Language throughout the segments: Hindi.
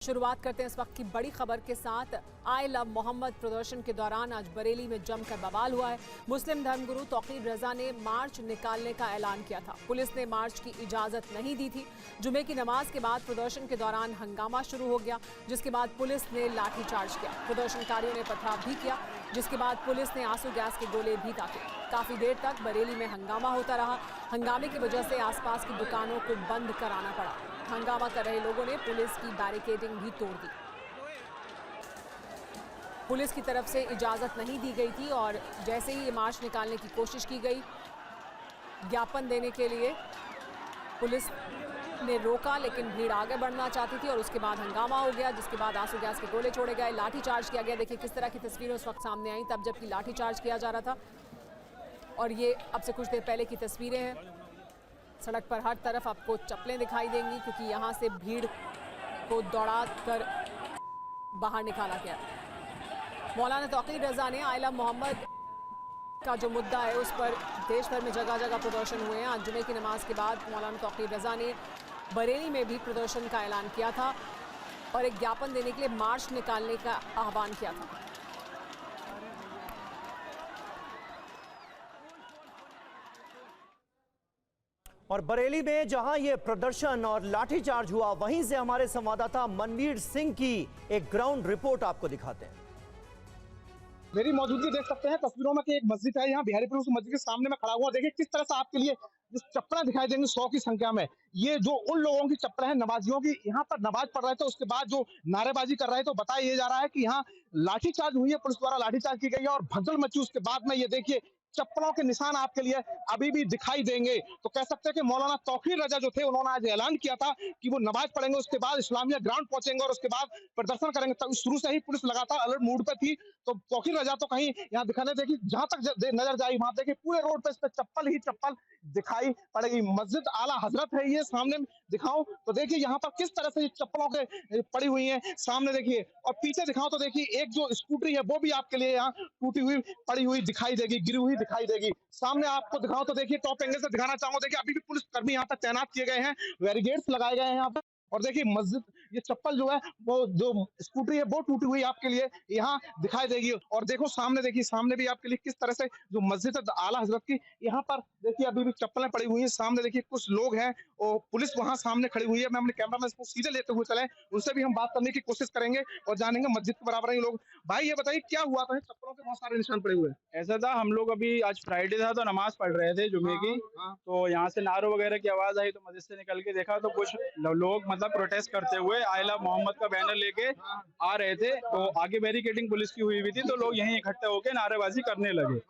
शुरुआत करते हैं इस वक्त की बड़ी खबर के साथ। आई लव मोहम्मद प्रदर्शन के दौरान आज बरेली में जमकर बवाल हुआ है। मुस्लिम धर्मगुरु तौकीर रजा ने मार्च निकालने का ऐलान किया था। पुलिस ने मार्च की इजाजत नहीं दी थी। जुमे की नमाज के बाद प्रदर्शन के दौरान हंगामा शुरू हो गया, जिसके बाद पुलिस ने लाठीचार्ज किया। प्रदर्शनकारियों ने पथराव भी किया, जिसके बाद पुलिस ने आंसू गैस के गोले भी दागे। काफी देर तक बरेली में हंगामा होता रहा। हंगामे की वजह से आसपास की दुकानों को बंद कराना पड़ा। हंगामा कर रहे लोगों ने पुलिस की बैरिकेडिंग भी तोड़ दी। पुलिस की तरफ से इजाजत नहीं दी गई थी और जैसे ही ये मार्च निकालने की कोशिश की गई, ज्ञापन देने के लिए पुलिस ने रोका, लेकिन भीड़ आगे बढ़ना चाहती थी और उसके बाद हंगामा हो गया, जिसके बाद आंसू गैस के गोले छोड़े गए, लाठीचार्ज किया गया। देखिए किस तरह की तस्वीरें उस वक्त सामने आई तब जबकि लाठीचार्ज किया जा रहा था। और ये अब से कुछ देर पहले की तस्वीरें हैं। सड़क पर हर तरफ आपको चप्पलें दिखाई देंगी, क्योंकि यहाँ से भीड़ को दौड़ा कर बाहर निकाला गया। मौलाना तौकीर रजा ने आई लव मोहम्मद का जो मुद्दा है उस पर देश भर में जगह जगह प्रदर्शन हुए हैं। आज जुमे की नमाज के बाद मौलाना तौकीर रजा ने बरेली में भी प्रदर्शन का ऐलान किया था और एक ज्ञापन देने के लिए मार्च निकालने का आह्वान किया था। और बरेली में जहां ये प्रदर्शन और लाठीचार्ज हुआ, वहीं से हमारे संवाददाता मनवीर सिंह की एक ग्राउंड रिपोर्ट आपको दिखाते हैं। मेरी मौजूदगी देख सकते हैं तस्वीरों में कि एक मस्जिद है यहाँ बिहारीपुर। उस मस्जिद के सामने मैं खड़ा हुआ। देखिए किस तरह से आपके लिए जो चप्पलें दिखाई देंगी 100 की संख्या में, ये जो उन लोगों की चप्पलें हैं नमाजियों की। यहाँ पर नमाज पढ़ रहे थे, उसके बाद जो नारेबाजी कर रहे थे, तो बताया ये जा रहा है कि यहाँ लाठीचार्ज हुई है, पुलिस द्वारा लाठीचार्ज की गई है और भगदड़ मची। उसके बाद में ये देखिए चप्पलों के निशान आपके लिए अभी भी दिखाई देंगे। तो कह सकते हैं कि मौलाना तौकीर रजा जो थे, उन्होंने आज ऐलान किया था कि वो नमाज पढ़ेंगे, उसके बाद इस्लामिया ग्राउंड पहुंचेंगे और उसके बाद प्रदर्शन करेंगे। तब शुरू से ही पुलिस लगातार अलर्ट मूड पे थी। तो तौकीर रजा तो कहीं यहाँ दिखाने, देखिए जहां तक नजर जाए वहां देखिए पूरे रोड पे इस पे चप्पल ही चप्पल दिखाई पड़ेगी। मस्जिद आला हजरत है, ये सामने दिखाऊं तो देखिए यहाँ पर किस तरह से ये चप्पलों के पड़ी हुई है। सामने देखिए और पीछे दिखाऊं तो देखिए एक जो स्कूटरी है वो भी आपके लिए यहाँ टूटी हुई पड़ी हुई दिखाई देगी, गिरी हुई दिखाई देगी। सामने आपको दिखाओ तो देखिए टॉप एंगल से दिखाना चाहूंगा, देखिए अभी भी पुलिस कर्मी यहाँ तक तैनात किए गए हैं, बैरिकेड्स लगाए गए हैं यहाँ पर। और देखिए मस्जिद, ये चप्पल जो है वो जो स्कूटरी है वो टूटी हुई आपके लिए यहाँ दिखाई देगी। और देखो सामने, देखिए सामने भी आपके लिए किस तरह से जो मस्जिद है आला हजरत की, यहाँ पर देखिए अभी भी चप्पलें पड़ी हुई हैं। सामने देखिए कुछ लोग हैं और पुलिस वहां सामने खड़ी हुई है। मैं अपने कैमरा मैन को सीधे लेते हुए चले, उनसे भी हम बात करने की कोशिश करेंगे और जानेंगे मस्जिद के बराबर ही लोग। भाई ये बताइए क्या हुआ था, चप्पलों के बहुत सारे निशान पड़े हुए हैं। ऐसा था, हम लोग अभी आज फ्राइडे था तो नमाज पढ़ रहे थे जुमे की। तो यहाँ से नारों वगैरह की आवाज आई तो मस्जिद से निकल के देखा तो कुछ लोग मतलब प्रोटेस्ट करते हुए आई लव मोहम्मद का बैनर लेके आ रहे थे। तो आगे बैरिकेडिंग पुलिस की हुई थी, तो लोग यहीं इकट्ठे होकर नारेबाजी करने लगे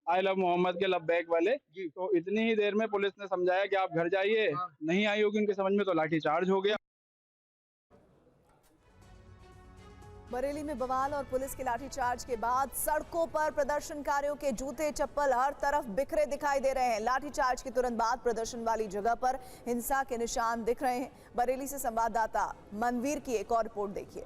आई लव मोहम्मद के लब्बैक वाले। तो इतनी ही देर में पुलिस ने समझाया कि आप घर जाइए, नहीं आई होगी उनके समझ में, तो लाठीचार्ज हो गया। बरेली में बवाल और पुलिस के लाठीचार्ज के बाद सड़कों पर प्रदर्शनकारियों के जूते चप्पल हर तरफ बिखरे दिखाई दे रहे हैं। लाठीचार्ज के तुरंत बाद प्रदर्शन वाली जगह पर हिंसा के निशान दिख रहे हैं। बरेली से संवाददाता मनवीर की एक और रिपोर्ट देखिए।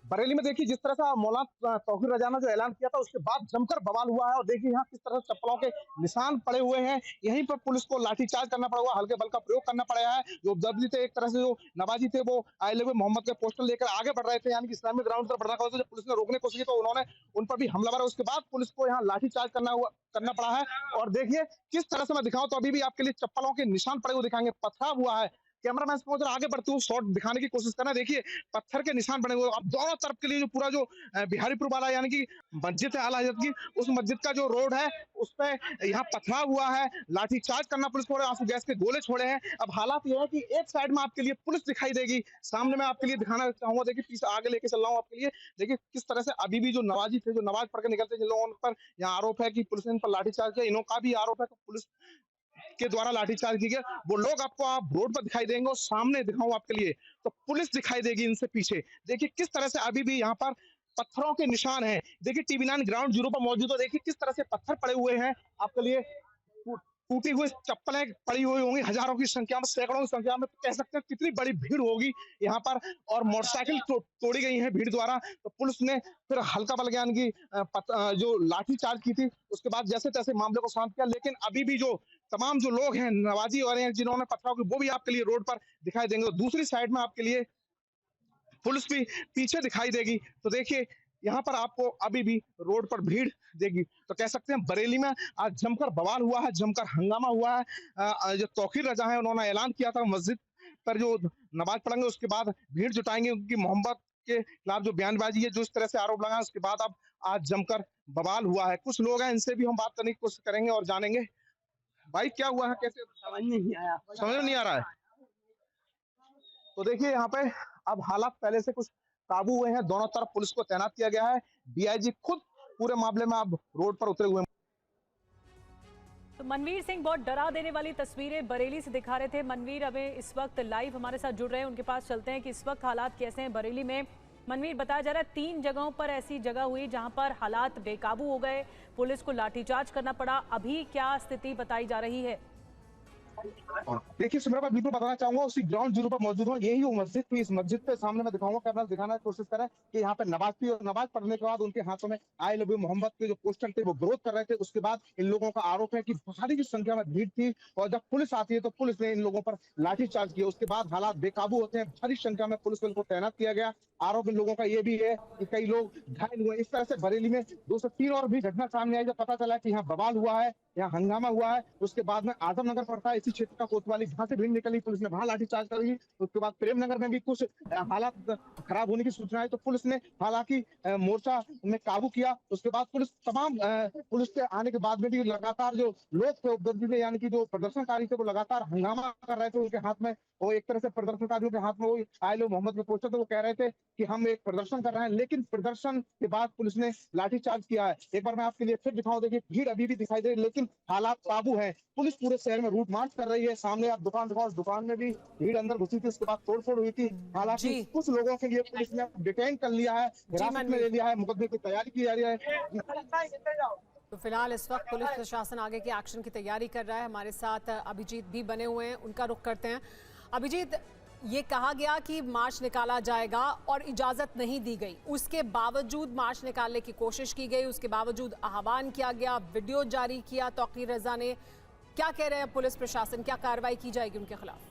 बरेली में देखिए जिस तरह से मौलाना तौकीर रजा ने जो ऐलान किया था उसके बाद जमकर बवाल हुआ है। और देखिए यहाँ किस तरह से चप्पलों के निशान पड़े हुए हैं। यहीं पर पुलिस को लाठीचार्ज करना पड़ा हुआ, हल्के बल का प्रयोग करना पड़ा है। जो दबली थे, एक तरह से जो नवाजी थे, वो आई लव मोहम्मद के पोस्टर लेकर आगे बढ़ रहे थे, यानी कि इस्लामिक ग्राउंड पर बढ़ना था। जब पुलिस ने रोकने की कोशिश की तो उन्होंने उन पर भी हमला मारा। उसके बाद पुलिस को यहाँ लाठीचार्ज करना पड़ा है। और देखिए किस तरह से मैं दिखाऊं तो अभी भी आपके लिए चप्पलों के निशान पड़े हुए दिखाएंगे, पथराव हुआ है। कैमरामैन को जरा आगे बढ़ते हुए शॉट दिखाने की कोशिश करना। देखिए पत्थर के निशान बने हुए अब दोनों तरफ के लिए। जो पूरा जो बिहारीपुर वाला यानी कि मस्जिद है आला हजरत की, उस मस्जिद का जो रोड है उस पे यहाँ पथराव हुआ है, लाठीचार्ज करना पुलिस को, आंसू गैस के गोले छोड़े हैं। अब हालात ये है कि एक साइड में आपके लिए पुलिस दिखाई देगी, सामने मैं आपके लिए दिखाना चाहूंगा। देखिए पीछे आगे लेके चल रहा हूँ आपके लिए। देखिए किस तरह से अभी भी जो नवाजी थे, जो नमाज पढ़ के निकलते, जिन लोगों पर यहाँ आरोप है कि पुलिस ने इन पर लाठीचार्ज किया, इनों का भी आरोप है कि पुलिस के द्वारा लाठीचार्ज की गया। वो लोग आपको आप रोड पर दिखाई देंगे और सामने दिखाऊं आपके लिए तो पुलिस दिखाई देगी इनसे पीछे। देखिए किस तरह से अभी भी यहाँ पर पत्थरों के निशान हैं। देखिए TV9 ग्राउंड जीरो पर मौजूद है। देखिए किस तरह से पत्थर पड़े हुए हैं आपके लिए, टूटी हुई चप्पलें पड़ी हुई होंगी हजारों की संख्या में, सैकड़ों की संख्या में। कह सकते हैं कितनी बड़ी भीड़ होगी यहाँ पर। और मोटरसाइकिल तोड़ी गई है भीड़ द्वारा। तो पुलिस ने फिर हल्का बल ज्ञान की जो लाठीचार्ज की थी, उसके बाद जैसे तैसे मामले को शांत किया। लेकिन अभी भी जो तमाम जो लोग हैं नवाजी वाले हैं जिन्होंने पथराव की, वो भी आपके लिए रोड पर दिखाई देंगे। और दूसरी साइड में आपके लिए पुलिस भी पीछे दिखाई देगी। तो देखिए यहाँ पर आपको अभी भी रोड पर भीड़ देगी। तो कह सकते हैं बरेली में आज जमकर बवाल हुआ है, जमकर हंगामा हुआ है। जो तौकीर रजा है उन्होंने ऐलान किया था मस्जिद पर जो नमाज पढ़ेंगे उसके बाद भीड़ जुटाएंगे, उनकी मोहब्बत के खिलाफ जो बयानबाजी है, जो इस तरह से आरोप लगाए, उसके बाद अब आज जमकर बवाल हुआ है। कुछ लोग हैं, इनसे भी हम बात करने की कोशिश करेंगे और जानेंगे भाई क्या हुआ है, कैसे समझ में नहीं आ रहा है। तो देखिए यहाँ पे अब हालात पहले से कुछ काबू हुए हैं, दोनों तरफ पुलिस को तैनात किया गया है। डीआईजी खुद पूरे मामले में अब रोड पर उतरे हुए हैं। तो मनवीर सिंह बहुत डरा देने वाली तस्वीरें बरेली से दिखा रहे थे। मनवीर हमें इस वक्त लाइव हमारे साथ जुड़ रहे हैं, उनके पास चलते हैं कि इस वक्त हालात कैसे हैं बरेली में। मनवीर, बताया जा रहा है 3 जगहों पर ऐसी जगह हुई जहां पर हालात बेकाबू हो गए, पुलिस को लाठीचार्ज करना पड़ा। अभी क्या स्थिति बताई जा रही है? देखिए सुमरा, मैं बिल्कुल बताना चाहूंगा, उसी ग्राउंड जीरो पर मौजूद हूँ। यही वो मस्जिद थी। इस मस्जिद पे सामने मैं दिखाऊंगा, कैमरा दिखाने की कोशिश करें कि यहाँ पे नमाज थी और नमाज पढ़ने के बाद उनके हाथों में आई लव यू मोहम्मद के जो पोस्टर थे वो विरोध कर रहे थे। उसके बाद इन लोगों का आरोप है कि भारी की संख्या में भीड़ थी और जब पुलिस आती है तो पुलिस ने इन लोगों पर लाठीचार्ज किया। उसके बाद हालात बेकाबू होते हैं, भारी संख्या में पुलिस बल को तैनात किया गया। आरोप इन लोगों का ये भी है कि कई लोग घायल हुए। इस तरह से बरेली में 2 से 3 और भी घटना सामने आई, जब पता चला कि यहाँ बवाल हुआ है, यहाँ हंगामा हुआ है। उसके बाद में आजमनगर पड़ता है इसी क्षेत्र का कोतवाली, जहाँ से भीड़ निकली, पुलिस ने वहां लाठीचार्ज कर दी। उसके बाद प्रेमनगर में भी कुछ हालात खराब होने की सूचना आई तो पुलिस ने हालांकि मोर्चा में काबू किया। उसके बाद पुलिस के आने के बाद में भी लगातार जो लोग थे उपद्रवी थे, यानी कि जो प्रदर्शनकारी थे, वो लगातार हंगामा कर रहे थे। उनके हाथ में वो एक तरह से प्रदर्शनकारियों के हाथ में वो आई लव मोहम्मद के पोस्टर थे। वो कह रहे थे कि हम एक प्रदर्शन कर रहे हैं, लेकिन प्रदर्शन के बाद पुलिस ने लाठीचार्ज किया है। एक बार मैं आपके लिए फिर दिखाऊं, देखिए भीड़ अभी भी दिखाई दे रही है, लेकिन हालात काबू है। पुलिस पूरे शहर में रूट मार्च कर रही है। सामने आप दुकान दिखाओ, उस दुकान में भी भीड़ अंदर घुसी थी, उसके बाद तोड़फोड़ हुई थी। हालांकि कुछ लोगों के लिए पुलिस ने डिटेन कर लिया है, हिरासत में ले लिया है, मुकदमे की तैयारी की जा रही है। तो फिलहाल इस वक्त पुलिस प्रशासन आगे के एक्शन की तैयारी कर रहा है। हमारे साथ अभिजीत भी बने हुए हैं, उनका रुख करते हैं। अभिजीत, ये कहा गया कि मार्च निकाला जाएगा और इजाजत नहीं दी गई, उसके बावजूद मार्च निकालने की कोशिश की गई, उसके बावजूद आह्वान किया गया, वीडियो जारी किया तौकीर रजा ने। क्या कह रहे हैं पुलिस प्रशासन, क्या कार्रवाई की जाएगी उनके खिलाफ?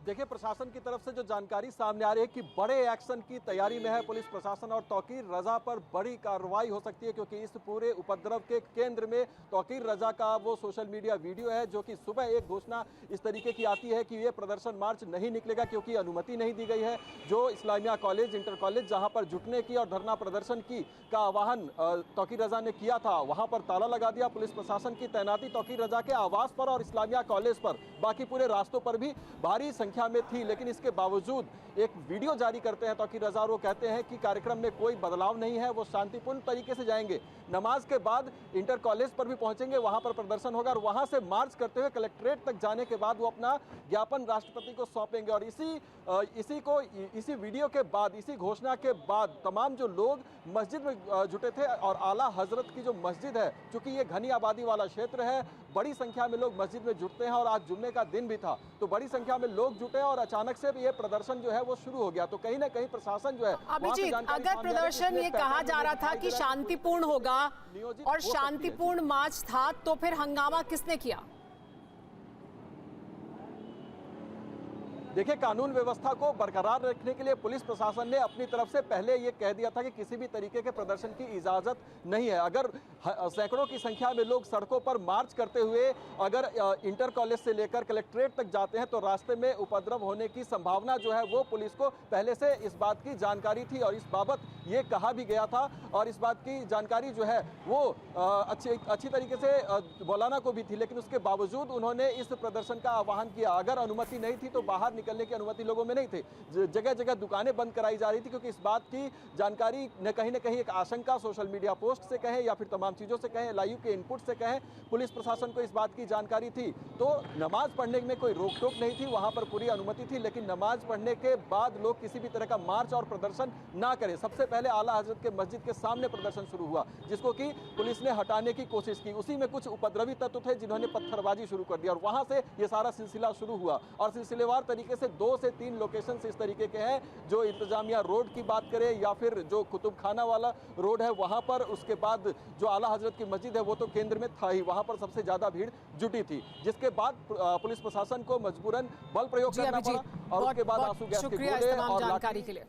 देखिए, प्रशासन की तरफ से जो जानकारी सामने आ रही है कि बड़े एक्शन की तैयारी में है पुलिस प्रशासन और तौकीर रजा पर बड़ी कार्रवाई हो सकती है, क्योंकि इस पूरे उपद्रव के केंद्र में तौकीर रजा का वो सोशल मीडिया वीडियो है, जो कि सुबह एक घोषणा इस तरीके की आती है कि ये प्रदर्शन मार्च नहीं निकलेगा क्योंकि अनुमति नहीं दी गई है। जो इस्लामिया कॉलेज, इंटर कॉलेज जहां पर जुटने की और धरना प्रदर्शन की का आह्वान तौकीर रजा ने किया था, वहां पर ताला लगा दिया। पुलिस प्रशासन की तैनाती तौकीर रजा के आवास पर और इस्लामिया कॉलेज पर, बाकी पूरे रास्तों पर भी भारी संख्या में थी। लेकिन इसके बावजूद एक वीडियो जारी करते हैं तौकीर रजा, वो कहते हैं कि कार्यक्रम में कोई बदलाव नहीं है, वो शांतिपूर्ण तरीके से जाएंगे। नमाज के बाद इंटर कॉलेज पर भी पहुंचेंगे, वहां पर प्रदर्शन होगा और वहां से मार्च करते हुए कलेक्ट्रेट तक जाने के बाद वो अपना ज्ञापन राष्ट्रपति को सौंपेंगे। और इसी वीडियो के बाद, इसी घोषणा के बाद तमाम जो लोग मस्जिद में जुटे थे और आला हजरत की जो मस्जिद है, चूंकि ये घनी आबादी वाला क्षेत्र है, बड़ी संख्या में लोग मस्जिद में जुटते हैं और आज जुम्मे का दिन भी था, तो बड़ी संख्या में लोग जुटे और अचानक से ये प्रदर्शन जो है वो शुरू हो गया। तो कहीं ना कहीं प्रशासन जो है, अभिजीत, अगर प्रदर्शन ये कहा जा रहा था कि शांतिपूर्ण होगा और शांतिपूर्ण मार्च था, तो फिर हंगामा किसने किया? देखिए, कानून व्यवस्था को बरकरार रखने के लिए पुलिस प्रशासन ने अपनी तरफ से पहले ये कह दिया था कि किसी भी तरीके के प्रदर्शन की इजाजत नहीं है। अगर सैकड़ों की संख्या में लोग सड़कों पर मार्च करते हुए अगर इंटर कॉलेज से लेकर कलेक्ट्रेट तक जाते हैं तो रास्ते में उपद्रव होने की संभावना जो है वो पुलिस को पहले से इस बात की जानकारी थी और इस बाबत ये कहा भी गया था। और इस बात की जानकारी जो है वो अच्छी तरीके से मौलाना को भी थी, लेकिन उसके बावजूद उन्होंने इस प्रदर्शन का आह्वान किया। अगर अनुमति नहीं थी तो बाहर निकलने की अनुमति लोगों में नहीं थी, जगह जगह दुकानें बंद कराई जा रही थी, क्योंकि इस बात की जानकारी न कहीं एक आशंका सोशल मीडिया पोस्ट से कहें या फिर तमाम चीज़ों से कहें, लाइव के इनपुट से कहें, पुलिस प्रशासन को इस बात की जानकारी थी। तो नमाज पढ़ने में कोई रोक टोक नहीं थी, वहां पर पूरी अनुमति थी, लेकिन नमाज पढ़ने के बाद लोग किसी भी तरह का मार्च और प्रदर्शन ना करें। सबसे पहले आला हजरत के मस्जिद के सामने प्रदर्शन शुरू हुआ, जिसको कि पुलिस ने हटाने की कोशिश की। उसी में कुछ उपद्रवी तत्व थे जिन्होंने पत्थरबाजी शुरू कर दी और वहां से ये सारा सिलसिला शुरू हुआ और सिलसिलेवार तरीके तरीके से 2 से 3 लोकेशन इस तरीके के हैं, जो इंतजामिया रोड की बात करें या फिर जो कुतुब खाना वाला रोड है वहाँ पर, उसके बाद जो आला हजरत की मस्जिद है वो तो केंद्र में था ही, वहाँ पर सबसे ज़्यादा भीड़ जुटी थी, जिसके बाद पुलिस प्रशासन को मजबूरन बल प्रयोग करना पड़ा और उसके बाद आंसू गैस के गोले और जानकारी के लिए।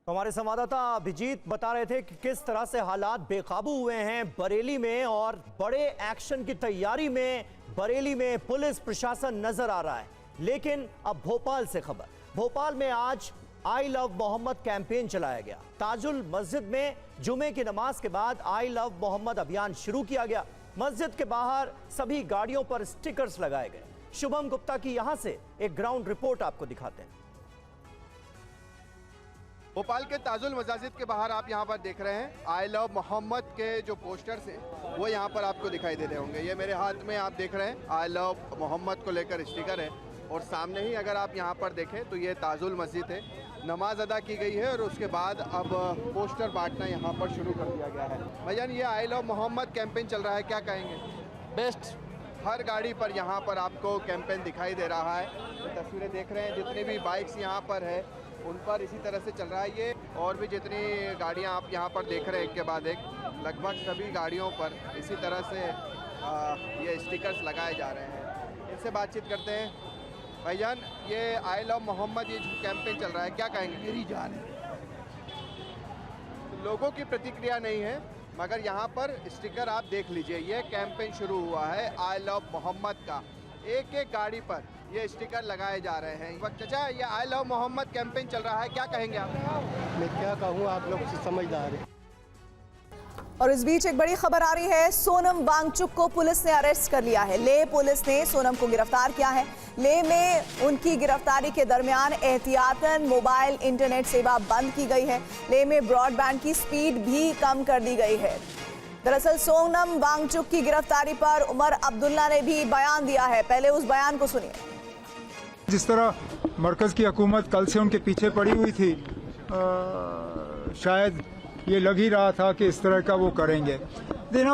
तो हमारे संवाददाता अभिजीत बता रहे थे कि किस तरह से हालात बेकाबू हुए हैं बरेली में, और बड़े एक्शन की तैयारी में बरेली में पुलिस प्रशासन नजर आ रहा है। लेकिन अब भोपाल से खबर। भोपाल में आज आई लव मोहम्मद कैंपेन चलाया गया। ताजुल मस्जिद में जुमे की नमाज के बाद आई लव मोहम्मद अभियान शुरू किया गया। मस्जिद के बाहर सभी गाड़ियों पर स्टिकर्स लगाए गए। शुभम गुप्ता की यहां से एक ग्राउंड रिपोर्ट आपको दिखाते हैं। भोपाल के ताजुल मस्जिद के बाहर आप यहां पर देख रहे हैं आई लव मोहम्मद के जो पोस्टर्स हैं वो यहां पर आपको दिखाई दे रहे होंगे। ये मेरे हाथ में आप देख रहे हैं आई लव मोहम्मद को लेकर स्टिकर है, और सामने ही अगर आप यहां पर देखें तो ये ताजुल मस्जिद है। नमाज अदा की गई है और उसके बाद अब पोस्टर बांटना यहाँ पर शुरू कर दिया गया है। भैया ये आई लव मोहम्मद कैंपेन चल रहा है, क्या कहेंगे? बेस्ट। हर गाड़ी पर यहाँ पर आपको कैंपेन दिखाई दे रहा है। तो तस्वीरें देख रहे हैं, जितनी भी बाइक्स यहाँ पर है उन पर इसी तरह से चल रहा है ये, और भी जितनी गाड़ियाँ आप यहाँ पर देख रहे हैं एक के बाद एक, लगभग सभी गाड़ियों पर इसी तरह से ये स्टिकर्स लगाए जा रहे हैं। इनसे बातचीत करते हैं। भाईजान ये आई लव मोहम्मद ये जो कैंपेन चल रहा है, क्या कहेंगे? मेरी जान है। लोगों की प्रतिक्रिया नहीं है, मगर यहाँ पर स्टिकर आप देख लीजिए, ये कैंपेन शुरू हुआ है आई लव मोहम्मद का। एक एक गाड़ी पर ये स्टिकर लगाए जा रहे हैं। चाचा ये आई लव मोहम्मद कैंपेन चल रहा है, क्या कहेंगे आप? मैं क्या कहूँ, आप लोग समझदार हैं। और इस बीच एक बड़ी खबर आ रही है। सोनम वांगचुक को पुलिस ने अरेस्ट कर लिया है। लेह पुलिस ने सोनम को गिरफ्तार किया है। लेह में उनकी गिरफ्तारी के दरमियान एहतियातन मोबाइल इंटरनेट सेवा बंद की गई है। लेह में ब्रॉडबैंड की स्पीड भी कम कर दी गई है। दरअसल सोनम वांगचुक की गिरफ्तारी पर उमर अब्दुल्ला ने भी बयान दिया है। पहले उस बयान को सुनिए। जिस तरह मरकज की हुकूमत कल से उनके पीछे पड़ी हुई थी, शायद ये लग ही रहा था कि इस तरह का वो करेंगे। लेकिन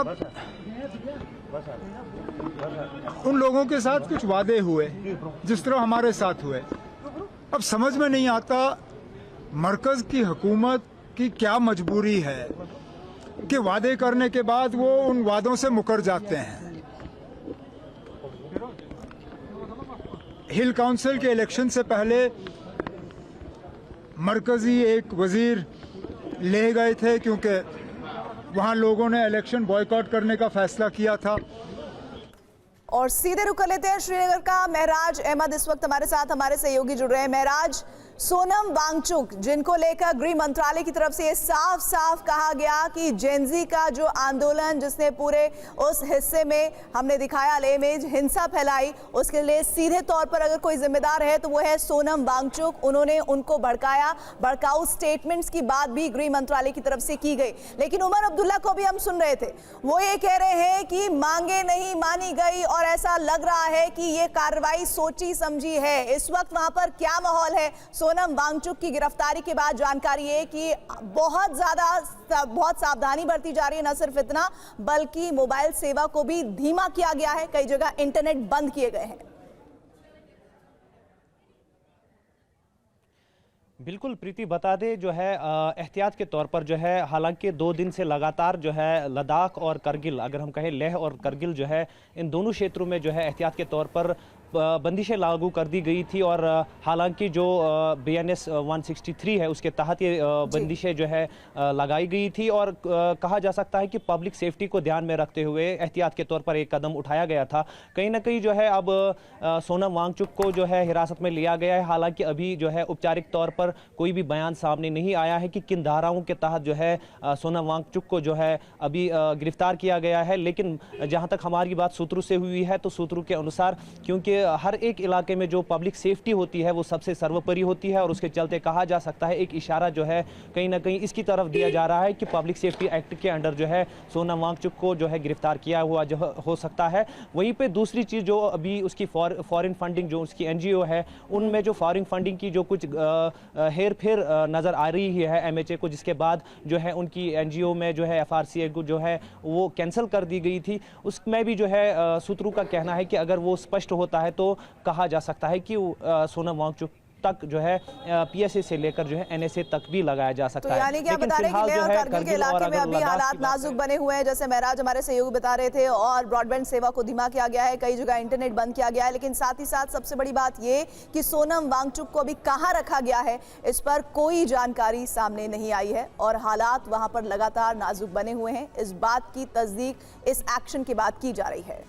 उन लोगों के साथ कुछ वादे हुए जिस तरह हमारे साथ हुए। अब समझ में नहीं आता मरकज की हुकूमत की क्या मजबूरी है कि वादे करने के बाद वो उन वादों से मुकर जाते हैं। हिल काउंसिल के इलेक्शन से पहले मरकजी एक वजीर ले गए थे क्योंकि वहां लोगों ने इलेक्शन बॉयकॉट करने का फैसला किया था। और सीधे रुक कर लेते हैं श्रीनगर का। महराज अहमद इस वक्त हमारे साथ हमारे सहयोगी जुड़ रहे हैं। महराज, सोनम वांगचुक जिनको लेकर गृह मंत्रालय की तरफ से ये साफ साफ कहा गया कि जेनजी का जो आंदोलन जिसने पूरे उस हिस्से में हमने दिखाया लेह में हिंसा फैलाई, उसके लिए सीधे तौर पर अगर कोई जिम्मेदार है तो वो है सोनम वांगचुक। उन्होंने उनको भड़काया। भड़काऊ स्टेटमेंट्स की बात भी गृह मंत्रालय की तरफ से की गई। लेकिन उमर अब्दुल्ला को भी हम सुन रहे थे, वो ये कह रहे हैं कि मांगे नहीं मानी गई और ऐसा लग रहा है कि ये कार्रवाई सोची समझी है। इस वक्त वहां पर क्या माहौल है? सोनम वांगचुक की गिरफ्तारी के बाद जानकारी है कि बहुत सावधानी बरती जा रही है। न सिर्फ इतना बल्कि मोबाइल सेवा को भी धीमा किया गया है। कई जगह इंटरनेट बंद किए गए हैं। बिल्कुल प्रीति, बता दे जो है एहतियात के तौर पर जो है, हालांकि 2 दिन से लगातार जो है लद्दाख और करगिल, अगर हम कहें लेह और करगिल जो है, इन दोनों क्षेत्रों में जो है एहतियात के तौर पर बंदिशें लागू कर दी गई थी। और हालांकि जो BNS 163 है उसके तहत ये बंदिशें जो है लगाई गई थी। और कहा जा सकता है कि पब्लिक सेफ्टी को ध्यान में रखते हुए एहतियात के तौर पर एक कदम उठाया गया था। कहीं ना कहीं जो है अब सोनम वांगचुक को जो है हिरासत में लिया गया है। हालांकि अभी जो है औपचारिक तौर पर कोई भी बयान सामने नहीं आया है कि किन धाराओं के तहत जो है सोनम वांगचुक को जो है अभी गिरफ्तार किया गया है। लेकिन जहां तक हमारी बात सूत्रों से हुई है तो सूत्रों के अनुसार, क्योंकि हर एक इलाके में जो पब्लिक सेफ्टी होती है वो सबसे सर्वोपरि होती है, और उसके चलते कहा जा सकता है एक इशारा जो है कहीं ना कहीं इसकी तरफ दिया जा रहा है कि पब्लिक सेफ्टी एक्ट के अंडर जो है सोनम वांगचुक को जो है गिरफ्तार किया हुआ जो हो सकता है। वहीं पे दूसरी चीज़ जो अभी उसकी फॉरेन फंडिंग, जो उसकी NGO है, उनमें जो फॉरेन फंडिंग की जो कुछ हेर फेर नज़र आ रही है MHA को, जिसके बाद जो है उनकी NGO में जो है FRCA को जो है वो कैंसिल कर दी गई थी। उसमें भी जो है सूत्रों का कहना है कि अगर वो स्पष्ट होता है है तो कहा जा सकता है कि सोनम वांगचुक तक जो है पीएसए से लेकर जो है एनएसए तक भी लगाया जा सकता है। यानी कि आप बता रहे हैं कि लेह और कारगिल के इलाके में अभी हालात नाजुक बने हुए हैं, जैसे महराज हमारे सहयोगी बता रहे थे, और ब्रॉडबैंड सेवा को धीमा किया गया है, कई जगह इंटरनेट बंद किया गया है। लेकिन साथ ही साथ सबसे बड़ी बात ये कि सोनम वांगचुक को अभी कहां रखा गया है, इस पर कोई जानकारी सामने नहीं आई है और हालात वहां पर लगातार नाजुक बने हुए हैं। इस बात की तस्दीक इस एक्शन के बाद की जा रही है।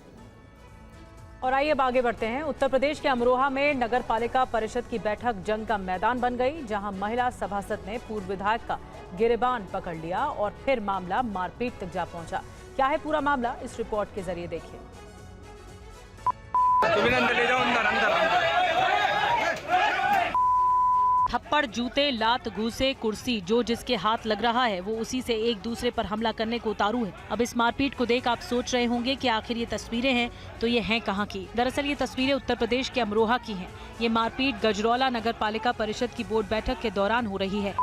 और आइए अब आगे बढ़ते हैं। उत्तर प्रदेश के अमरोहा में नगर पालिका परिषद की बैठक जंग का मैदान बन गई, जहां महिला सभासद ने पूर्व विधायक का गिरेबान पकड़ लिया और फिर मामला मारपीट तक जा पहुंचा। क्या है पूरा मामला, इस रिपोर्ट के जरिए देखिए। थप्पड़, जूते, लात, घूसे, कुर्सी, जो जिसके हाथ लग रहा है वो उसी से एक दूसरे पर हमला करने को उतारू है। अब इस मारपीट को देख आप सोच रहे होंगे कि आखिर ये तस्वीरें हैं तो ये हैं कहाँ की। दरअसल ये तस्वीरें उत्तर प्रदेश के अमरोहा की हैं। ये मारपीट गजरौला नगर पालिका परिषद की बोर्ड बैठक के दौरान हो रही है।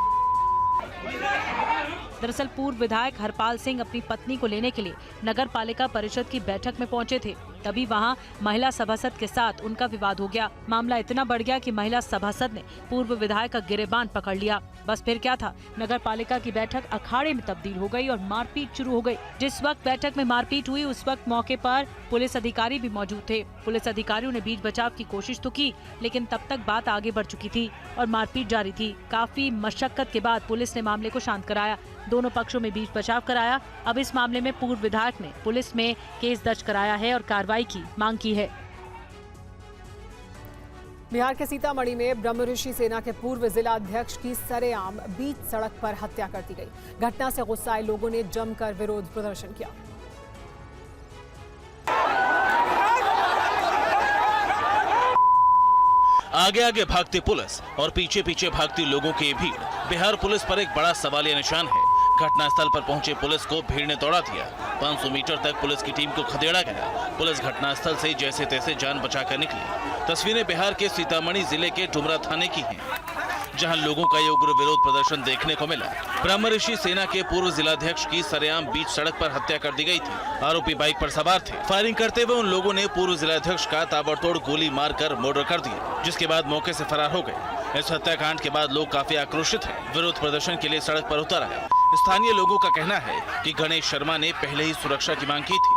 दरअसल पूर्व विधायक हरपाल सिंह अपनी पत्नी को लेने के लिए नगर पालिका परिषद की बैठक में पहुंचे थे, तभी वहां महिला सभासद के साथ उनका विवाद हो गया। मामला इतना बढ़ गया कि महिला सभासद ने पूर्व विधायक का गिरेबान पकड़ लिया। बस फिर क्या था, नगर पालिका की बैठक अखाड़े में तब्दील हो गई और मारपीट शुरू हो गई। जिस वक्त बैठक में मारपीट हुई उस वक्त मौके पर पुलिस अधिकारी भी मौजूद थे। पुलिस अधिकारियों ने बीच बचाव की कोशिश तो की, लेकिन तब तक बात आगे बढ़ चुकी थी और मारपीट जारी थी। काफी मशक्कत के बाद पुलिस ने मामले को शांत कराया, दोनों पक्षों में बीच बचाव कराया। अब इस मामले में पूर्व विधायक ने पुलिस में केस दर्ज कराया है और कार्रवाई की मांग की है। बिहार के सीतामढ़ी में ब्रह्मऋषि सेना के पूर्व जिला अध्यक्ष की सरेआम बीच सड़क पर हत्या कर दी गई। घटना से गुस्साए लोगों ने जमकर विरोध प्रदर्शन किया। आगे आगे भागती पुलिस और पीछे पीछे भागती लोगों की भीड़ बिहार पुलिस पर एक बड़ा सवालिया निशान है। घटनास्थल पर पहुंचे पुलिस को भीड़ ने दौड़ा दिया। 500 मीटर तक पुलिस की टीम को खदेड़ा गया। पुलिस घटनास्थल से जैसे तैसे जान बचाकर निकली। तस्वीरें बिहार के सीतामढ़ी जिले के डुमरा थाने की हैं, जहां लोगों का ये उग्र विरोध प्रदर्शन देखने को मिला। ब्रह्मऋषि सेना के पूर्व जिलाध्यक्ष की सरेआम बीच सड़क पर हत्या कर दी गई थी। आरोपी बाइक पर सवार थे। फायरिंग करते हुए उन लोगों ने पूर्व जिलाध्यक्ष का ताबड़तोड़ गोली मारकर मर्डर कर दिया, जिसके बाद मौके से फरार हो गए। इस हत्याकांड के बाद लोग काफी आक्रोशित हैं। विरोध प्रदर्शन के लिए सड़क पर उतर आए। स्थानीय लोगों का कहना है कि गणेश शर्मा ने पहले ही सुरक्षा की मांग की थी,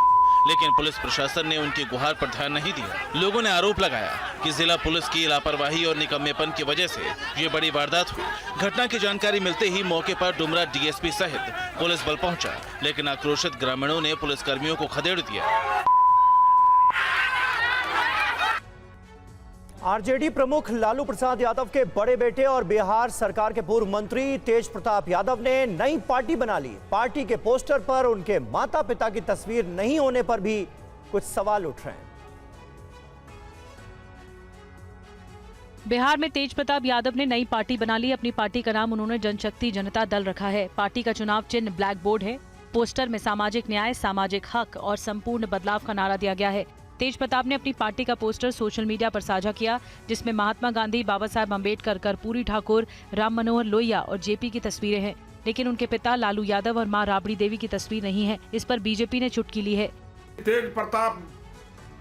लेकिन पुलिस प्रशासन ने उनकी गुहार पर ध्यान नहीं दिया। लोगों ने आरोप लगाया कि जिला पुलिस की लापरवाही और निकम्मेपन की वजह से ये बड़ी वारदात हुई। घटना की जानकारी मिलते ही मौके पर डुमरा डीएसपी सहित पुलिस बल पहुंचा, लेकिन आक्रोशित ग्रामीणों ने पुलिसकर्मियों को खदेड़ दिया। आरजेडी प्रमुख लालू प्रसाद यादव के बड़े बेटे और बिहार सरकार के पूर्व मंत्री तेज प्रताप यादव ने नई पार्टी बना ली। पार्टी के पोस्टर पर उनके माता पिता की तस्वीर नहीं होने पर भी कुछ सवाल उठ रहे हैं। बिहार में तेज प्रताप यादव ने नई पार्टी बना ली। अपनी पार्टी का नाम उन्होंने जनशक्ति जनता दल रखा है। पार्टी का चुनाव चिन्ह ब्लैक बोर्ड है। पोस्टर में सामाजिक न्याय, सामाजिक हक और संपूर्ण बदलाव का नारा दिया गया है। तेज प्रताप ने अपनी पार्टी का पोस्टर सोशल मीडिया पर साझा किया, जिसमें महात्मा गांधी, बाबा साहेब अम्बेडकर, कर्पूरी ठाकुर, राम मनोहर लोहिया और जेपी की तस्वीरें हैं, लेकिन उनके पिता लालू यादव और मां राबड़ी देवी की तस्वीर नहीं है। इस पर बीजेपी ने चुटकी ली है। तेज प्रताप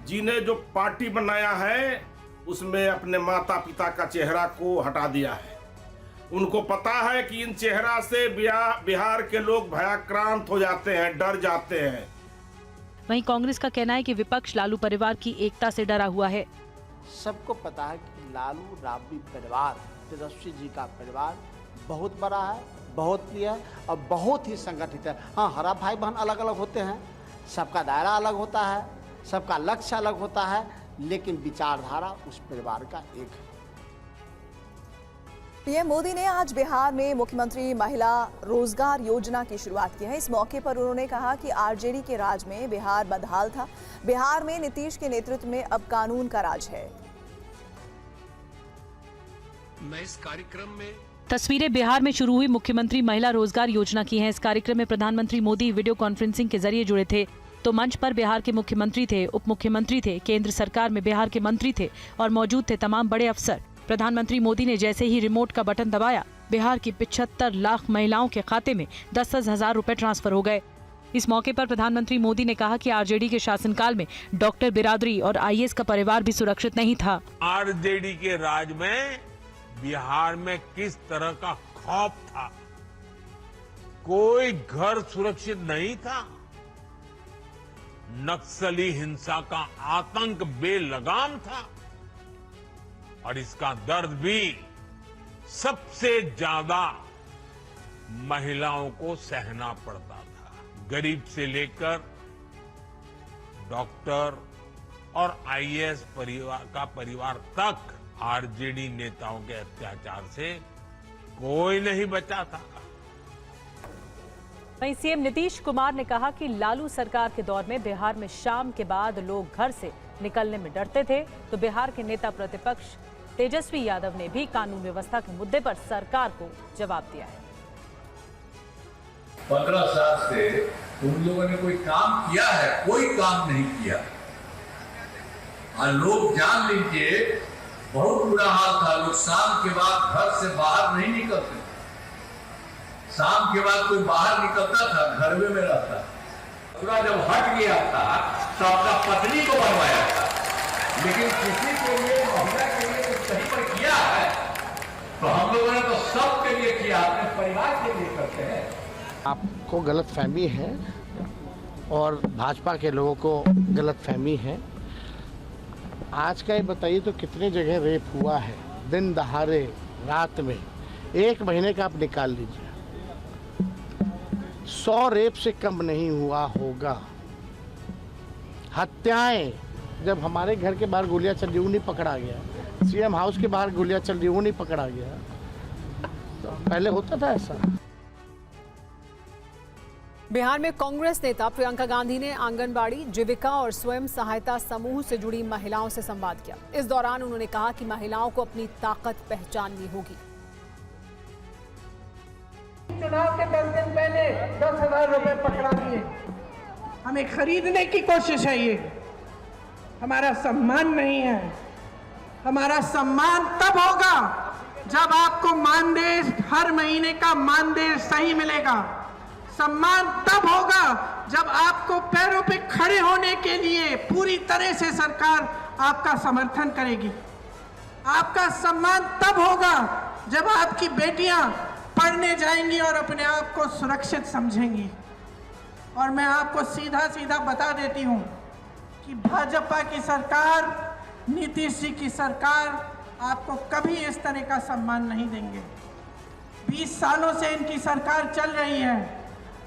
जी ने जो पार्टी बनाया है उसमें अपने माता पिता का चेहरा को हटा दिया है। उनको पता है कि इन चेहरा से बिहार के लोग भयाक्रांत हो जाते हैं, डर जाते हैं। वहीं कांग्रेस का कहना है कि विपक्ष लालू परिवार की एकता से डरा हुआ है। सबको पता है कि लालू राबड़ी परिवार, तेजस्वी जी का परिवार बहुत बड़ा है, बहुत प्रिय है और बहुत ही संगठित है। हाँ, हरा भाई बहन अलग अलग होते हैं, सबका दायरा अलग होता है, सबका लक्ष्य अलग होता है, लेकिन विचारधारा उस परिवार का एक है। पीएम मोदी ने आज बिहार में मुख्यमंत्री महिला रोजगार योजना की शुरुआत की है। इस मौके पर उन्होंने कहा कि आरजेडी के राज में बिहार बदहाल था। बिहार में नीतीश के नेतृत्व में अब कानून का राज है। मैं इस कार्यक्रम में तस्वीरें बिहार में शुरू हुई मुख्यमंत्री महिला रोजगार योजना की हैं। इस कार्यक्रम में प्रधानमंत्री मोदी वीडियो कॉन्फ्रेंसिंग के जरिए जुड़े थे, तो मंच पर बिहार के मुख्यमंत्री थे, उप मुख्यमंत्री थे, केंद्र सरकार में बिहार के मंत्री थे और मौजूद थे तमाम बड़े अफसर। प्रधानमंत्री मोदी ने जैसे ही रिमोट का बटन दबाया, बिहार की 75 लाख महिलाओं के खाते में 10,000 रुपए ट्रांसफर हो गए। इस मौके पर प्रधानमंत्री मोदी ने कहा कि आरजेडी के शासनकाल में डॉक्टर बिरादरी और आईएएस का परिवार भी सुरक्षित नहीं था। आरजेडी के राज में बिहार में किस तरह का खौफ था, कोई घर सुरक्षित नहीं था, नक्सली हिंसा का आतंक बेलगाम था और इसका दर्द भी सबसे ज्यादा महिलाओं को सहना पड़ता था। गरीब से लेकर डॉक्टर और आईएएस परिवार तक आरजेडी नेताओं के अत्याचार से कोई नहीं बचा था। वहीं सीएम नीतीश कुमार ने कहा कि लालू सरकार के दौर में बिहार में शाम के बाद लोग घर से निकलने में डरते थे, तो बिहार के नेता प्रतिपक्ष तेजस्वी यादव ने भी कानून व्यवस्था के मुद्दे पर सरकार को जवाब दिया है। 15 साल से तुम लोगों ने कोई काम किया है? कोई काम नहीं किया। और लोग जान लीजिए बहुत बुरा हाल था। लोग शाम के बाद घर से बाहर नहीं निकलते। शाम के बाद कोई बाहर निकलता था घर में रहता। पूरा जब हट गया था तो अपना पत्नी को बनवाया था, लेकिन किसी के लिए महिला के लिए कुछ कहीं पर किया है तो हम लोगों ने तो सबके लिए किया, अपने परिवार के लिए करते हैं। आपको गलतफहमी है और भाजपा के लोगों को गलतफहमी है। आज का ये बताइए तो कितने जगह रेप हुआ है दिन दहाड़े रात में, 1 महीने का आप निकाल लीजिए, 100 रेप से कम नहीं हुआ होगा। हत्याएं, जब हमारे घर के बाहर गोलियां चल रही वो नहीं पकड़ा गया, सीएम हाउस के बाहर गोलियां चल रही वो नहीं पकड़ा गया, तो पहले होता था ऐसा। बिहार में कांग्रेस नेता प्रियंका गांधी ने आंगनबाड़ी, जीविका और स्वयं सहायता समूह से जुड़ी महिलाओं से संवाद किया। इस दौरान उन्होंने कहा कि महिलाओं को अपनी ताकत पहचाननी होगी। चुनाव के 10 दिन पहले 10,000 रुपए पकड़ा दिए, हमें खरीदने की कोशिश है। ये हमारा सम्मान नहीं है। हमारा सम्मान तब होगा जब आपको मानदेय, हर महीने का मानदेय सही मिलेगा। सम्मान तब होगा जब आपको पैरों पे खड़े होने के लिए पूरी तरह से सरकार आपका समर्थन करेगी। आपका सम्मान तब होगा जब आपकी बेटियां पढ़ने जाएंगी और अपने आप को सुरक्षित समझेंगी। और मैं आपको सीधा सीधा बता देती हूं कि भाजपा की सरकार, नीतीश जी की सरकार आपको कभी इस तरह का सम्मान नहीं देंगे। 20 सालों से इनकी सरकार चल रही है।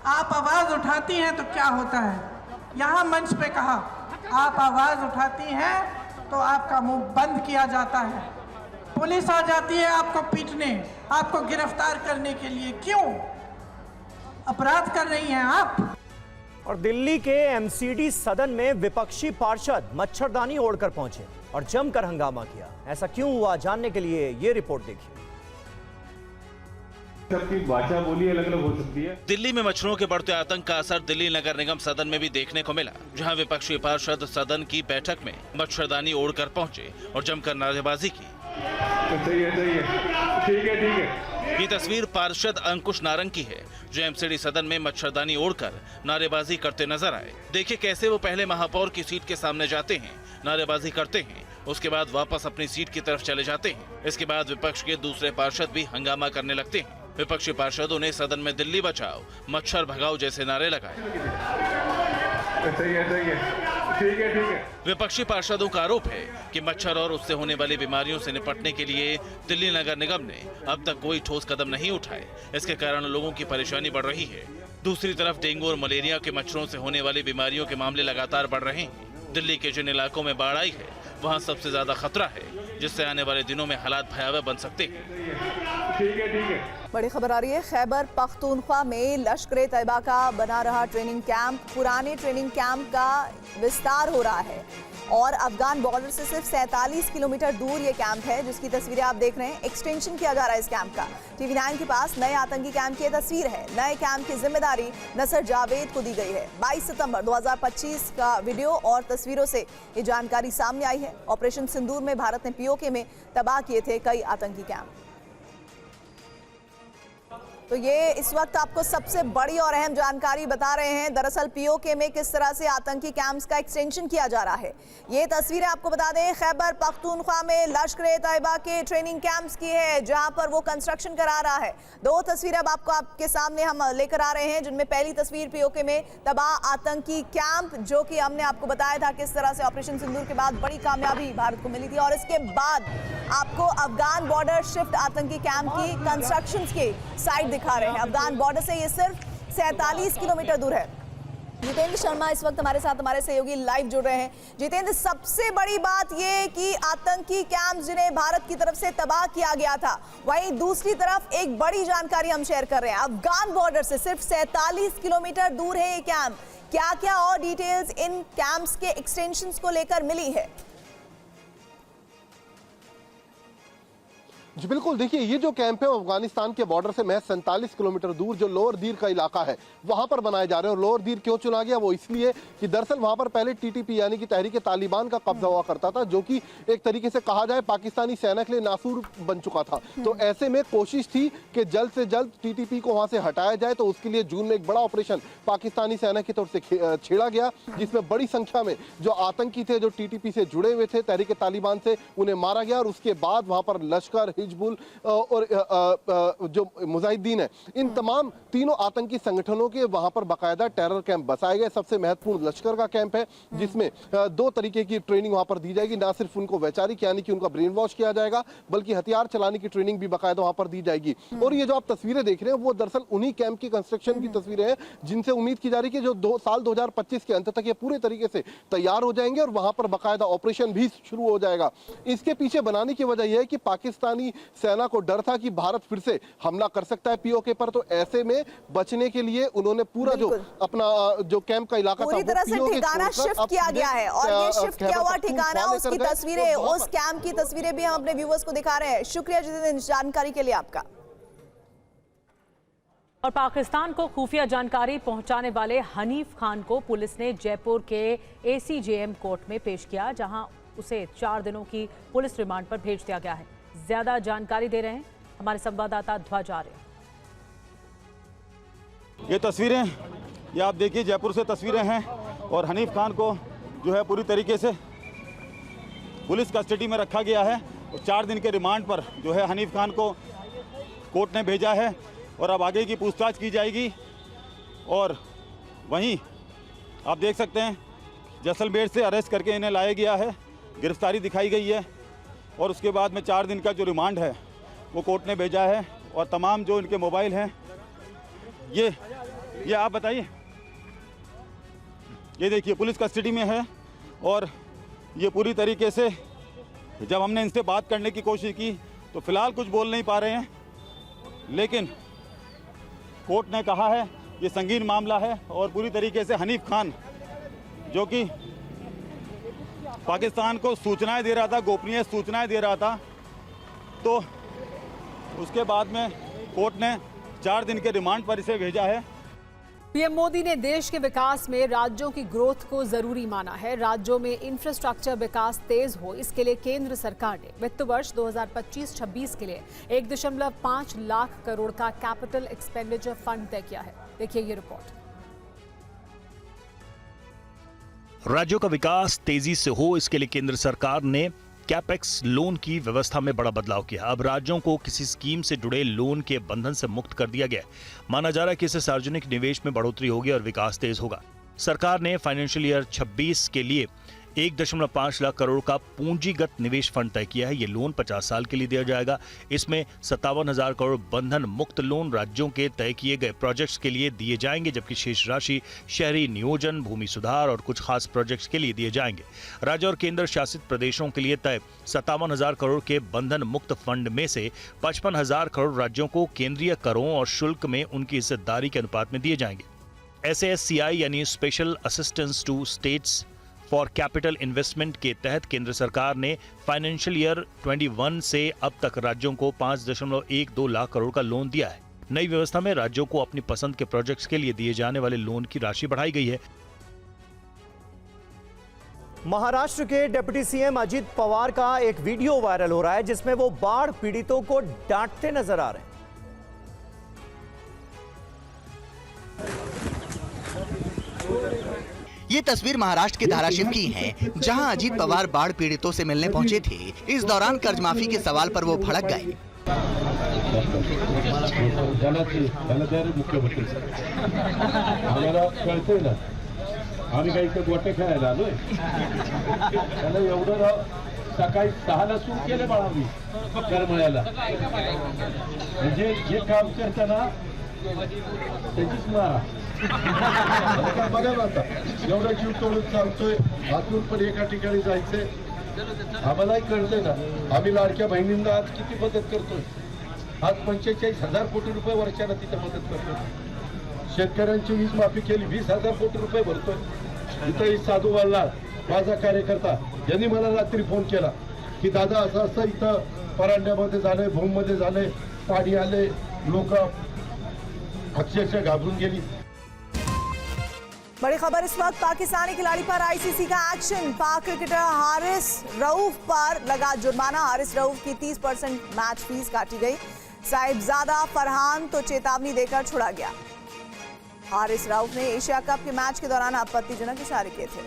आप आवाज उठाती हैं तो क्या होता है? यहाँ मंच पे कहा, आप आवाज उठाती हैं तो आपका मुंह बंद किया जाता है, पुलिस आ जाती है आपको पीटने, आपको गिरफ्तार करने के लिए। क्यों? अपराध कर रही हैं आप। और दिल्ली के एमसीडी सदन में विपक्षी पार्षद मच्छरदानी ओढ़कर पहुंचे और जमकर हंगामा किया। ऐसा क्यों हुआ, जानने के लिए ये रिपोर्ट देखिए। सबकी भाषा बोली अलग अलग हो सकती है। दिल्ली में मच्छरों के बढ़ते आतंक का असर दिल्ली नगर निगम सदन में भी देखने को मिला, जहां विपक्षी पार्षद सदन की बैठक में मच्छरदानी ओढ़कर पहुंचे और जमकर नारेबाजी की। सही है, ठीक है। ये तस्वीर पार्षद अंकुश नारंग की है, जो एमसीडी सदन में मच्छरदानी ओढ़कर नारेबाजी करते नजर आए। देखिए कैसे वो पहले महापौर की सीट के सामने जाते हैं, नारेबाजी करते हैं, उसके बाद वापस अपनी सीट की तरफ चले जाते हैं। इसके बाद विपक्ष के दूसरे पार्षद भी हंगामा करने लगते हैं। विपक्षी पार्षदों ने सदन में दिल्ली बचाओ, मच्छर भगाओ जैसे नारे लगाए। सही है। विपक्षी पार्षदों का आरोप है कि मच्छर और उससे होने वाली बीमारियों से निपटने के लिए दिल्ली नगर निगम ने अब तक कोई ठोस कदम नहीं उठाए। इसके कारण लोगों की परेशानी बढ़ रही है। दूसरी तरफ डेंगू और मलेरिया के मच्छरों से होने वाली बीमारियों के मामले लगातार बढ़ रहे हैं। दिल्ली के जिन इलाकों में बाढ़ आई है वहाँ सबसे ज्यादा खतरा है, जिससे आने वाले दिनों में हालात भयावह बन सकते हैं। ठीक है। बड़ी खबर आ रही है। खैबर पख्तूनख्वा में लश्कर तैयबा का बना रहा ट्रेनिंग कैंप, पुराने ट्रेनिंग कैंप का विस्तार हो रहा है और अफगान बॉर्डर से सिर्फ 47 किलोमीटर दूर ये कैंप है, जिसकी तस्वीरें आप देख रहे हैं। एक्सटेंशन किया जा रहा है इस कैंप का। TV9 के पास नए आतंकी कैंप की तस्वीर है। नए कैंप की जिम्मेदारी नसर जावेद को दी गई है। 22 सितंबर 2025 का वीडियो और तस्वीरों से ये जानकारी सामने आई है। ऑपरेशन सिंदूर में भारत ने POK में तबाह किए थे कई आतंकी कैंप। तो ये इस वक्त आपको सबसे बड़ी और अहम जानकारी बता रहे हैं। दरअसल पीओके में किस तरह से आतंकी कैंप्स का एक्सटेंशन किया जा रहा है। ये तस्वीरें आपको बता दें खैबर पख्तूनख्वा में लश्कर-ए-तैयबा के ट्रेनिंग कैंप्स की है, जहां पर वो कंस्ट्रक्शन करा रहा है। दो तस्वीरें अब आपके सामने हम लेकर आ रहे हैं, जिनमें पहली तस्वीर पीओके में तबाह आतंकी कैंप, जो कि हमने आपको बताया था किस तरह से ऑपरेशन सिंदूर के बाद बड़ी कामयाबी भारत को मिली थी, और इसके बाद आपको अफगान बॉर्डर शिफ्ट आतंकी कैंप की कंस्ट्रक्शन की साइट दिखा रहे हैं। अफगान बॉर्डर से ये सिर्फ 47 किलोमीटर दूर है। जितेंद्र शर्मा इस वक्त हमारे साथ, हमारे सहयोगी लाइव जुड़ रहे हैं। जितेंद्र, सबसे बड़ी बात ये कि आतंकी कैंप जिन्हें भारत की तरफ से तबाह किया गया था, वहीं दूसरी तरफ एक बड़ी जानकारी हम शेयर कर रहे हैं। अफगान बॉर्डर से सिर्फ 47 किलोमीटर दूर है ये कैंप। क्या क्या और डिटेल्स इन कैंप्स के एक्सटेंशंस को लेकर मिली है? जी बिल्कुल, देखिए ये जो कैंप है अफगानिस्तान के बॉर्डर से महज 47 किलोमीटर दूर जो लोअर दीर का इलाका है वहां पर बनाए जा रहे हैं। और लोअर दीर क्यों चुना गया, वो इसलिए कि दरअसल वहां पर पहले टीटीपी यानी कि तहरीक तालिबान का कब्जा हुआ करता था, जो कि एक तरीके से कहा जाए पाकिस्तानी सेना के लिए नासूर बन चुका था। तो ऐसे में कोशिश थी कि जल्द से जल्द टीटीपी को वहां से हटाया जाए। तो उसके लिए जून में एक बड़ा ऑपरेशन पाकिस्तानी सेना की तरफ से छेड़ा गया, जिसमें बड़ी संख्या में जो आतंकी थे, जो टीटीपी से जुड़े हुए थे, तहरीक तालिबान से, उन्हें मारा गया। और उसके बाद वहां पर लश्कर, हिजबुल और जो मुजाहिदीन है, इन तमाम तीनों आतंकी संगठनों के वहां पर बाकायदा टेरर कैंप बसाए गए। सबसे महत्वपूर्ण लश्कर का कैंप है, जिसमें दो तरीके की ट्रेनिंग वहां पर दी जाएगी। ना सिर्फ उनको वैचारिक यानी कि उनका ब्रेन वॉश किया जाएगा, बल्कि हथियार चलाने की ट्रेनिंग भी बाकायदा वहां पर दी जाएगी। और ये जो आप तस्वीरें देख रहे हैं वो दरअसल उन्हीं कैंप की कंस्ट्रक्शन की तस्वीरें हैं, जिनसे उम्मीद की जा रही है कि जो साल 2025 के अंत तक ये पूरे तरीके से तैयार हो जाएंगे और वहां पर बाकायदा ऑपरेशन भी शुरू हो जाएगा। इसके पीछे बनाने की वजह यह है कि पाकिस्तानी सेना को डर था कि भारत फिर से हमला कर सकता है पीओके पर। तो ऐसे में बचने के लिए उन्होंने पूरा जो अपना जो कैंप का इलाका था पूरी तरह से ठिकाना शिफ्ट किया गया है। और ये शिफ्ट किया हुआ ठिकाना, उसकी तस्वीरें, उस कैंप की तस्वीरें भी हम अपने व्यूअर्स को दिखा रहे हैं। शुक्रिया जितेंद्र जानकारी के लिए आपका। और पाकिस्तान को खुफिया जानकारी पहुंचाने वाले हनीफ खान को पुलिस ने जयपुर के एसीजेएम कोर्ट में पेश किया, जहां उसे 4 दिनों की पुलिस रिमांड पर भेज दिया गया है। ज्यादा जानकारी दे रहे हैं हमारे संवाददाता ध्वज आर्य। ये तस्वीरें, ये आप देखिए जयपुर से तस्वीरें हैं, और हनीफ खान को जो है पूरी तरीके से पुलिस कस्टडी में रखा गया है। और 4 दिन के रिमांड पर जो है हनीफ खान को कोर्ट ने भेजा है, और अब आगे की पूछताछ की जाएगी। और वहीं आप देख सकते हैं जैसलमेर से अरेस्ट करके इन्हें लाया गया है, गिरफ्तारी दिखाई गई है, और उसके बाद में 4 दिन का जो रिमांड है वो कोर्ट ने भेजा है। और तमाम जो इनके मोबाइल हैं, ये आप बताइए, ये देखिए पुलिस कस्टडी में है। और ये पूरी तरीके से जब हमने इनसे बात करने की कोशिश की तो फ़िलहाल कुछ बोल नहीं पा रहे हैं, लेकिन कोर्ट ने कहा है ये संगीन मामला है। और पूरी तरीके से हनीफ खान जो कि पाकिस्तान को सूचनाएं दे रहा था, गोपनीय सूचनाएं दे रहा था, तो उसके बाद में कोर्ट ने 4 दिन के रिमांड पर इसे भेजा है। पीएम मोदी ने देश के विकास में राज्यों की ग्रोथ को जरूरी माना है। राज्यों में इंफ्रास्ट्रक्चर विकास तेज हो, इसके लिए केंद्र सरकार ने वित्त वर्ष 2025-26 के लिए 1.5 लाख करोड़ का कैपिटल एक्सपेंडिचर फंड तय किया है। देखिए ये रिपोर्ट। राज्यों का विकास तेजी से हो, इसके लिए केंद्र सरकार ने कैपेक्स लोन की व्यवस्था में बड़ा बदलाव किया। अब राज्यों को किसी स्कीम से जुड़े लोन के बंधन से मुक्त कर दिया गया। माना जा रहा है कि इससे सार्वजनिक निवेश में बढ़ोतरी होगी और विकास तेज होगा। सरकार ने फाइनेंशियल ईयर 26 के लिए 1.5 लाख करोड़ का पूंजीगत निवेश फंड तय किया है। ये लोन 50 साल के लिए दिया जाएगा। इसमें 57,000 करोड़ बंधन मुक्त लोन राज्यों के तय किए गए प्रोजेक्ट्स के लिए दिए जाएंगे, जबकि शेष राशि शहरी नियोजन, भूमि सुधार और कुछ खास प्रोजेक्ट्स के लिए दिए जाएंगे। राज्य और केंद्र शासित प्रदेशों के लिए तय 57,000 करोड़ के बंधन मुक्त फंड में से 55,000 करोड़ राज्यों को केंद्रीय करों और शुल्क में उनकी हिस्सेदारी के अनुपात में दिए जाएंगे। SASCI यानी special assistance to states for capital investment के तहत केंद्र सरकार ने फाइनेंशियल ईयर 21 से अब तक राज्यों को 5.12 लाख करोड़ का लोन दिया है। नई व्यवस्था में राज्यों को अपनी पसंद के प्रोजेक्ट्स के लिए दिए जाने वाले लोन की राशि बढ़ाई गई है। महाराष्ट्र के डिप्टी सीएम अजित पवार का एक वीडियो वायरल हो रहा है, जिसमें वो बाढ़ पीड़ितों को डांटते नजर आ रहे हैं। ये तस्वीर महाराष्ट्र के धाराशिव की है, जहां अजीत पवार बाढ़ पीड़ितों से मिलने पहुंचे थे। इस दौरान कर्ज माफी के सवाल पर वो भड़क गए। मुख्यमंत्री आम्हाला कळतंय ना, आम्ही काही इथं गोटे खेळायला आलोय. त्याला एवढं सकाळी 6ला सुरू केले बाळावी करमळ्याला. म्हणजे जे काम करताना त्याचीच मारा. बघा ना आता एवढा जीव तोडून चालतोय, आतून पण एका ठिकाणी जायचंय. आम्हालाही कळतंय ना, आम्ही लाडक्या बहिणींना आज किती मदत करतोय. आज 45,000 कोटी रुपये वर्षाला तिथे मदत करतोय. शेतकऱ्यांची वीज माफी केली, 20,000 कोटी रुपये भरतोय. इथं साधू वाल्ला माझा कार्यकर्ता यांनी मला रात्री फोन केला की दादा असं असं इथं परांड्यामध्ये झालंय, भूममध्ये झालंय, पाणी आले, लोक अक्षरशः घाबरून गेली. बड़ी खबर इस वक्त, पाकिस्तानी खिलाड़ी पर आईसीसी का एक्शन। पाक क्रिकेटर हारिस रऊफ पर लगा जुर्माना। हारिस रऊफ की 30% मैच फीस काटी गई। साहिबजादा फरहान तो चेतावनी देकर छोड़ा गया। हारिस रऊफ ने एशिया कप के मैच के दौरान आपत्तिजनक इशारे किए थे।